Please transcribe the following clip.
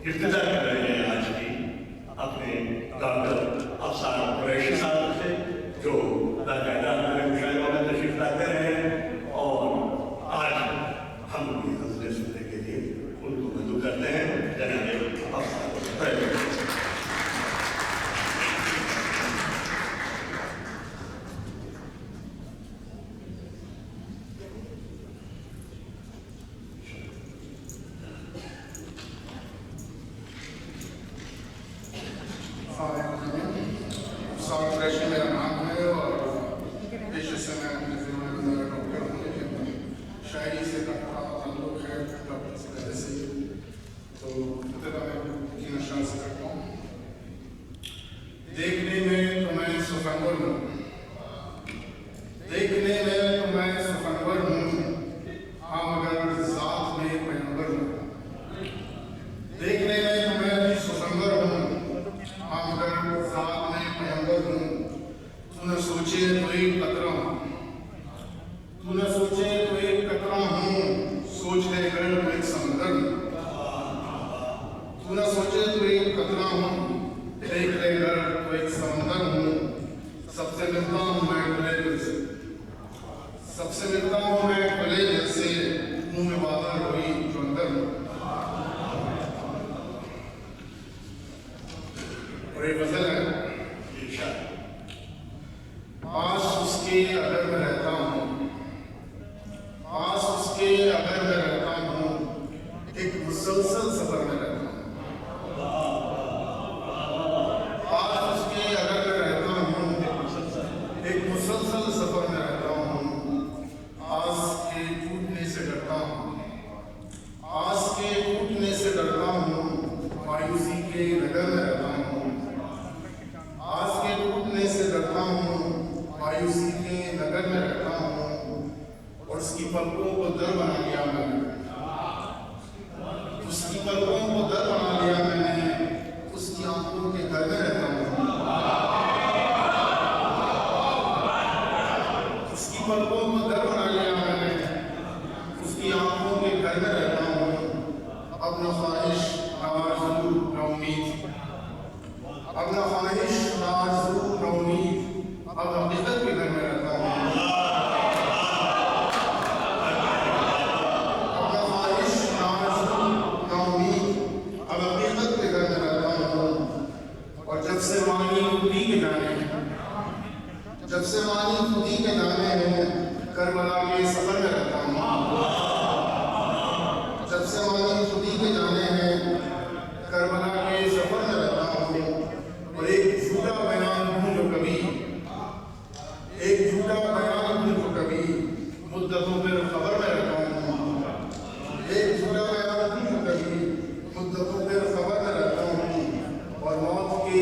इब्तिदा कर रहे हैं आज की अपने डॉक्टर अफसार कुरैशी साहब से, जो बाकायदा हमारे मुशायरों में तशरीफ लाते रहे हैं और आज हम उनकी हज़रें सुनने के लिए उनको मदू करते हैं। जनाब अफसार कुरैशी मेरा नाम है और पेशे से मैं डॉक्टर हूँ, शायरी से ताल्लुक़ है डॉक्टर से पहले से ही। तो इब्तिदा मैं इन अशार से करता हूँ। देखने में तो मैं सुखनवर हूँ, देखने में तो मैं सुखनवर हूँ, हाँ मगर ज़ात में पैगंबर हूँ। देखने में तो मैं सुखनवर हूँ, हाँ मगर ज़ात में पैगंबर हूँ। तू न सोचे तो एक कतरा हूँ, तू न सोचे तो एक कतरा हूँ, सोच ले कर तो एक समंदर हूँ। तू न सोचे तो एक कतरा हूँ, देख ले कर तो एक समंदर हूँ। सबसे मिलता हूँ मैं खुले दिल से, सबसे मिलता हूँ मैं खुले दिल से, मुँह में बादल हुई जो अंदर हूँ। और एक गज़ल है, पास उसके अगर मैं रहता हूँ, पास उसके अगर मैं रहता हूँ, एक मुसलसल सफर में रहता हूँ। पास उसके अगर मैं रहता हूँ, एक मुसलसल सफर में रहता हूँ। आस के टूटने से डरता हूँ, आस के टूटने से डरता हूँ, मायूसी के नगर में रहता हूँ। आस के टूटने से डरता हूँ, मायूसी के नगर में रहता हूँ। और उसकी पलकों को दर बना लिया मैंने, उसकी पलकों को दर बना लिया मैंने, उसकी आंखों के घर में रहता हूँ। उसकी पलकों को दर बना लिया मैंने, उसकी आंखों के घर में रहता हूँ। अब न ख्वाहिश न आरज़ू न उम्मीद, अब न ख्वाहिश न आरज़ू न उम्मीद, अब हकीकत के घर में रहता हूँ। अब न ख्वाहिश न आरज़ू न उम्मीद, अब हकीकत के घर में रहता हूँ। और जब से मानी खुदी के जाने, जब से मानी खुदी के जाने हैं, करबला के सफर में रहता हूँ। जब से मानी खुदी के जाने हैं, करबला के सफर में रहता हूँ। और एक झूठा बयान हूँ जो कभी, एक झूठा बयान हूँ जो कभी मुद्दतों पर खबर में रहता हूँ। एक झूठा बयान हूँ जो कभी मुद्दतों पर खबर में रहता हूँ। और मौत के